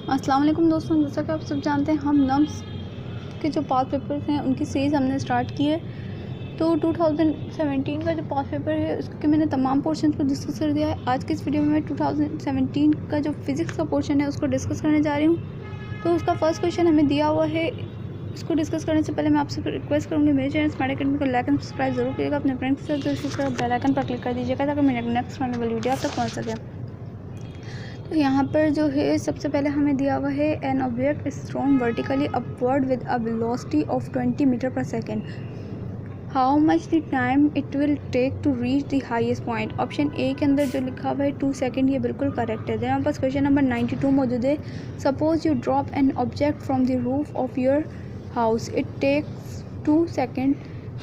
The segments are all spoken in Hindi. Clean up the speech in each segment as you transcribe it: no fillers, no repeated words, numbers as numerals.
अस्सलाम वालेकुम दोस्तों, जैसा कि आप सब जानते हैं हम नम्स के जो पास पेपर्स हैं उनकी सीरीज़ हमने स्टार्ट की है। तो 2017 का जो पास पेपर है उसके मैंने तमाम पोर्शन को डिस्कस कर दिया है। आज की इस वीडियो में मैं 2017 का जो फिज़िक्स का पोर्शन है उसको डिस्कस करने जा रही हूँ। तो उसका फर्स्ट क्वेश्चन हमें दिया हुआ है। इसको डिस्कस करने से पहले मैं आपसे रिक्वेस्ट करूँगी, मेरे चैनल स्मार्ट अकेडमी को लाइक एंड सब्सक्राइब जरूर करिएगा। अपने फ्रेंड्स के साथ शेयर कर बेल आइकन पर क्लिक कर दीजिएगा ताकि मेरे नेक्स्ट आने वाली वीडियो आप तक पहुँच सके। तो यहाँ पर जो है सबसे पहले हमें दिया हुआ है an object is thrown vertically upward with a velocity of 20 metre per second. How much the time it will take to reach the highest point. Option A के अंदर जो लिखा हुआ है 2 सेकेंड, ये बिल्कुल करेक्ट है। हमारे पास क्वेश्चन नंबर 92 मौजूद है। Suppose you drop an object from the roof of your house, it takes 2 second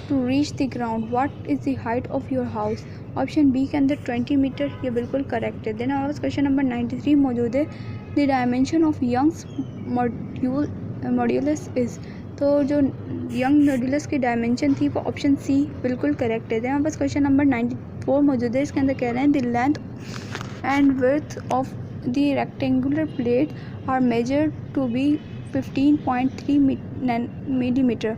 to reach the ground, what is the height of your house. Option B के अंदर 20 मीटर, ये बिल्कुल करेक्ट है। देन हमारे पास क्वेश्चन नंबर 93 मौजूद है। The dimension of Young's modulus is. तो जो यंग मॉड्यूलस की डायमेंशन थी वो ऑप्शन सी बिल्कुल करेक्ट है। देन हमारे पास क्वेश्चन नंबर 94 मौजूद है। इसके अंदर कह रहे हैं the length and width of the rectangular plate are measured to be 15.3 millimetre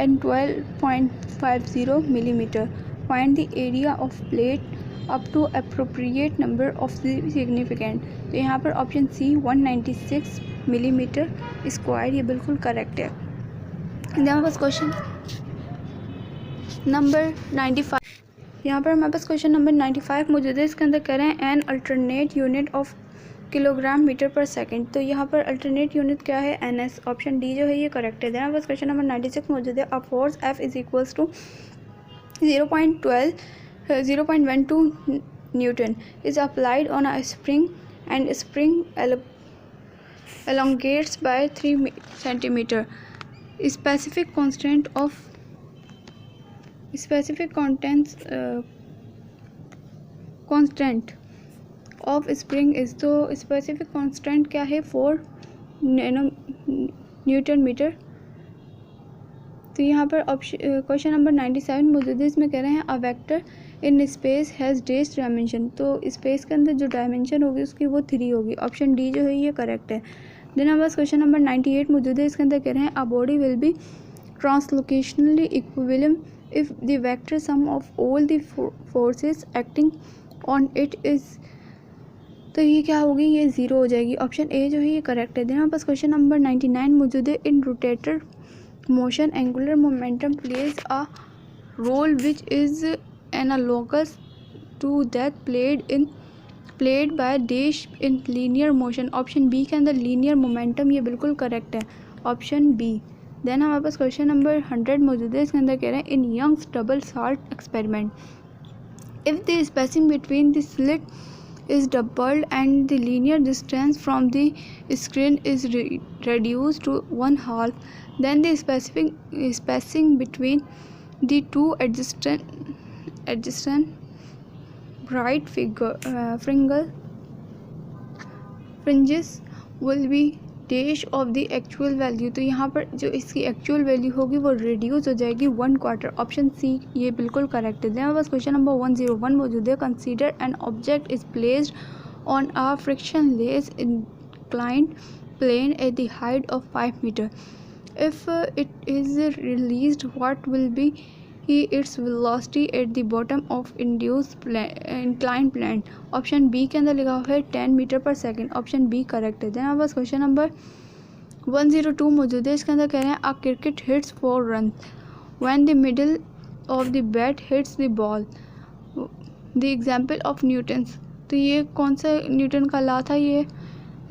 and 12.50 millimeter. Find the area of plate up to appropriate number of the significant. तो यहाँ पर ऑप्शन सी 196 मिलीमीटर स्क्वायर, ये बिल्कुल करेक्ट है। हमारे पास क्वेश्चन नंबर 95, यहाँ पर हमारे पास क्वेश्चन नंबर 95 मौजूद है। इसके अंदर कह रहे हैं an alternate unit of kilogram metre per second. तो यहाँ पर अल्टरनेट यूनिट क्या है, एन एस। ऑप्शन डी जो है ये करेक्ट है। देन बस क्वेश्चन नंबर 96 मौजूद है। A force F is equals to 0.12 newton is applied on a spring and spring elongates by 3 centimeter. Specific constant of constant of spring is. तो स्पेसिफिक कांस्टेंट क्या है, 4 नैनो न्यूटन मीटर। तो यहाँ पर क्वेश्चन नंबर 97 मौजूद है। इसमें कह रहे हैं a vector in space has days dimension. तो स्पेस के अंदर जो डायमेंशन होगी उसकी वो 3 होगी। ऑप्शन डी जो है ये करेक्ट है। देन हमारे पास क्वेश्चन नंबर 98 मौजूद है। इसके अंदर कह रहे हैं a body will be translationally equilibrium if the vector sum of all the forces acting on it is. तो ये क्या होगी, ये 0 हो जाएगी। ऑप्शन ए जो है ये करेक्ट है। देन हमारे पास क्वेश्चन नंबर 99 मौजूद है। In rotator motion angular momentum plays a role which is analogous to that played by dash in linear motion. Option B के अंदर लीनियर मोमेंटम, ये बिल्कुल करेक्ट है। Option B. देन हमारे पास क्वेश्चन नंबर 100 मौजूद है। इसके अंदर कह रहे हैं in Young's double slit experiment if the spacing between the slit is doubled and the linear distance from the screen is reduced to 1/2, then the spacing between the two adjacent bright fringes will be dash of the actual value। तो यहाँ पर जो इसकी एक्चुअल वैल्यू होगी वो रिड्यूस हो जाएगी 1/4। ऑप्शन सी ये बिल्कुल करेक्ट है। देन बस क्वेश्चन नंबर 101 मौजूद है। Consider an object is placed on a frictionless inclined plane at the height of 5 metre. If it is released what will be its velocity at the bottom of induced inclined plane. Option B के अंदर लिखा हुआ है 10 metre per second. Option B correct है। देन बस क्वेश्चन नंबर 102 मौजूद है। इसके अंदर कह रहे हैं a cricket hits 4 run when the middle of the bat hits the ball, the example of Newton's. तो ये कौन सा न्यूटन का लॉ था, ये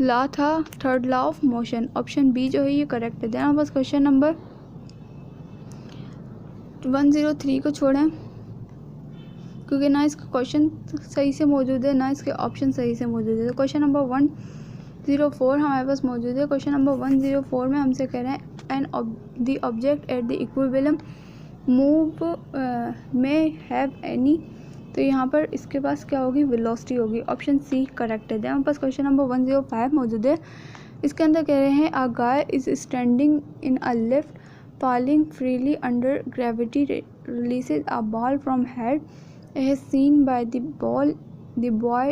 लॉ था third law of motion. Option B जो है ये करेक्ट है। देन बस क्वेश्चन नंबर 103 को छोड़ें क्योंकि ना इसका क्वेश्चन सही से मौजूद है ना इसके ऑप्शन सही से मौजूद है। तो क्वेश्चन नंबर 104 हमारे पास मौजूद है। क्वेश्चन नंबर 104 में हमसे कह रहे हैं an the object at the equilibrium move में हैव एनी। तो यहाँ पर इसके पास क्या होगी, वेलोसिटी होगी। ऑप्शन सी करेक्ट है। हमारे पास क्वेश्चन नंबर 105 मौजूद है। इसके अंदर कह रहे हैं a guy is standing in a lift falling freely under gravity releases a ball from head as seen by the boy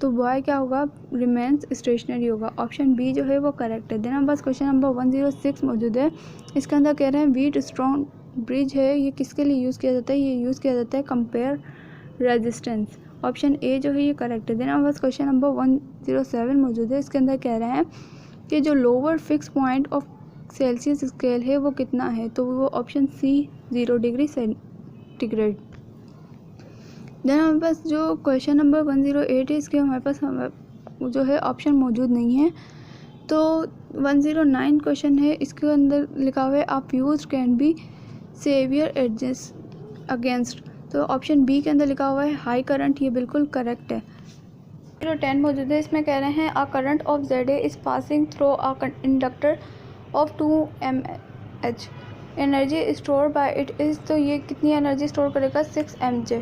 तो बॉय क्या होगा, रिमेन्स स्टेशनरी होगा। ऑप्शन बी जो है वो करेक्ट है। देन हमारे पास क्वेश्चन नंबर 106 मौजूद है। इसके अंदर कह रहे हैं व्हीट स्टोन ब्रिज है, ये किसके लिए यूज़ किया जाता है, ये यूज़ किया जाता है कंपेयर रेजिस्टेंस। ऑप्शन ए जो है ये करेक्ट है। देन हमारे पास क्वेश्चन नंबर 107 मौजूद है। इसके अंदर कह रहे हैं कि जो lower fix point of Celsius scale है वो कितना है, तो वो option C 0 degree centigrade. Then हमारे पास जो क्वेश्चन नंबर 108 है, इसके हमारे पास जो है ऑप्शन मौजूद नहीं है। तो 109 क्वेश्चन है, इसके अंदर लिखा हुआ है आप use can be saviour adjust against, तो ऑप्शन बी के अंदर लिखा हुआ है हाई करंट, ये बिल्कुल करेक्ट है। 10 मौजूद है, इसमें कह रहे हैं a current of ZA is passing through a inductor of 2 mH, energy store bye it is, तो ये कितनी एनर्जी स्टोर करेगा, 6 mJ।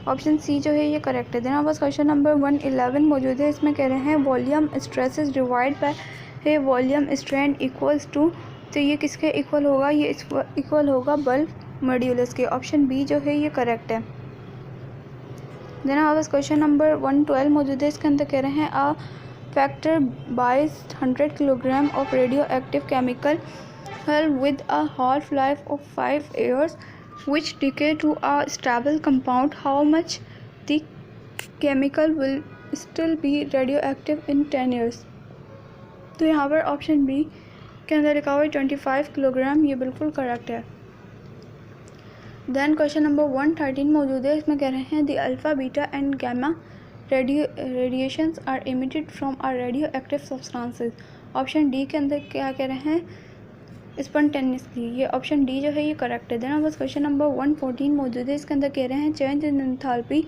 ऑप्शन सी जो है ये करेक्ट है। देन बस क्वेश्चन नंबर 111 मौजूद है। इसमें कह रहे हैं volume stress is divide by है वॉल्यूम स्ट्रेन इक्वल्स टू, तो ये किसके इक्वल होगा, ये इक्वल होगा बल्ब मॉड्यूलस के। ऑप्शन बी जो है ये करेक्ट है। देन बस क्वेश्चन नंबर 112 मौजूद है। इसके अंदर कह रहे हैं a factor by 100 kilogram of radioactive chemical with a half-life of 5 years which decay to a stable compound, how much the chemical will still be radioactive in 10 years। तो यहाँ पर ऑप्शन बी के अंदर लिखा हुआ है 25 किलोग्राम, ये बिल्कुल करेक्ट है। देन क्वेश्चन नंबर 113 मौजूद है। इसमें कह रहे हैं the alpha beta and gamma radiations are emitted from are radioactive substances. Option D के अंदर क्या कह रहे हैं, स्पॉन्टेनियसली, ये ऑप्शन डी जो है ये करेक्ट है। देन बस क्वेश्चन नंबर 114 मौजूद है। इसके अंदर कह रहे हैं change in enthalpy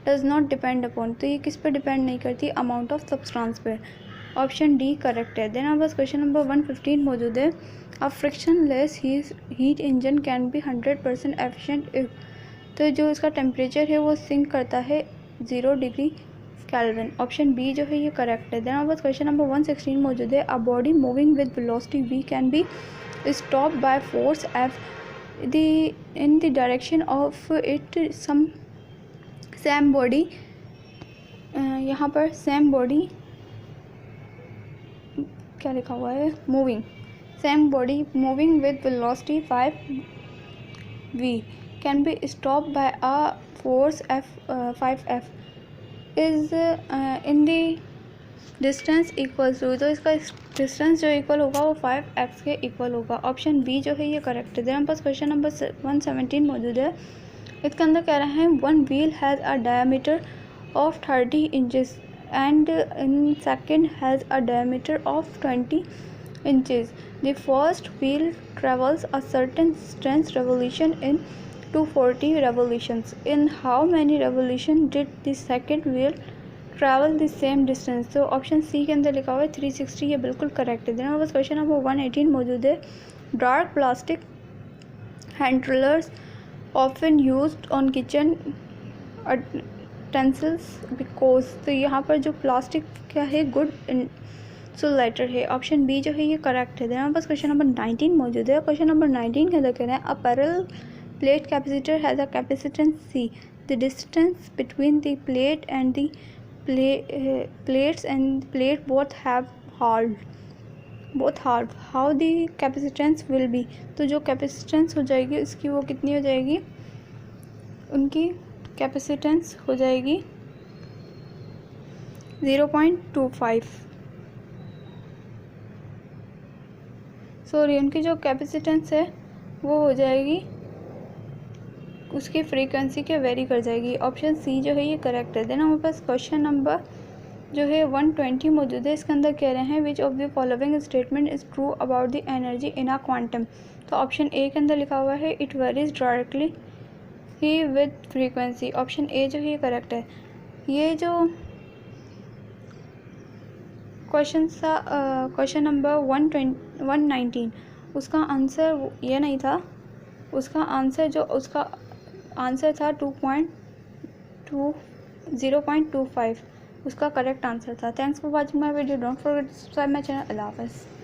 does not depend upon, तो ये किस पे डिपेंड नहीं करती, अमाउंट ऑफ सब्सटेंस पे। ऑप्शन डी करेक्ट है। देन बस क्वेश्चन नंबर 115 मौजूद है। अ friction less heat engine can be 100% efficient if, तो जो इसका टेम्परेचर है वो सिंक करता है 0 डिग्री केल्विन। ऑप्शन बी जो है ये करेक्ट है। देन बस क्वेश्चन नंबर 116 मौजूद है। A body moving with velocity v can be stopped by force F in the direction of it same body, यहाँ पर same body क्या लिखा हुआ है, moving, same body moving with velocity 5v can be stopped by a force 5F is in the distance equal to, तो इसका डिस्टेंस जो इक्वल होगा वो 5x के इक्वल होगा। ऑप्शन बी जो है ये करेक्ट है। देन पास क्वेश्चन नंबर 117 मौजूद है। इसके अंदर कह रहे हैं one wheel has a diameter of 30 inches and in second has a diameter of 20 inches. The first wheel travels a certain distance revolution in 240 revolutions. In how many revolution did the second wheel travel the same distance, तो ऑप्शन सी के अंदर लिखा हुआ है 360, ये बिल्कुल करेक्ट है। देन बस क्वेश्चन नंबर 118 मौजूद है। Dark plastic hand rollers often used on kitchen utensils because, तो यहाँ पर जो प्लास्टिक क्या है, गुड इंसुलेटर है। ऑप्शन बी जो है ये करेक्ट है। देन बस क्वेश्चन नंबर 19 मौजूद है। क्वेश्चन नंबर 19 के अंदर कह रहे हैं a parallel plate capacitor has a capacitance C, the distance between the plate and the plates and plate both have halved, how the capacitance will be, तो जो कैपेसिटेंस हो जाएगी इसकी वो कितनी हो जाएगी, उनकी कैपेसिटेंस हो जाएगी 0.25, सॉरी उनकी जो कैपेसिटेंस है वो हो जाएगी, उसकी फ्रीक्वेंसी के वेरी कर जाएगी। ऑप्शन सी जो है ये करेक्ट है। देन हमारे पास क्वेश्चन नंबर जो है 120 मौजूद है। इसके अंदर कह रहे हैं which of the following statement is true about the energy in a quantum, तो ऑप्शन ए के अंदर लिखा हुआ है it varies directly he with frequency. Option A जो है ये करेक्ट है। ये जो क्वेश्चन था क्वेश्चन नंबर 119 उसका आंसर ये नहीं था, उसका आंसर था 0.25, उसका करेक्ट आंसर था। Thanks for watching my video, don't forget to subscribe my channel. अल्लाह हाफ़िज़।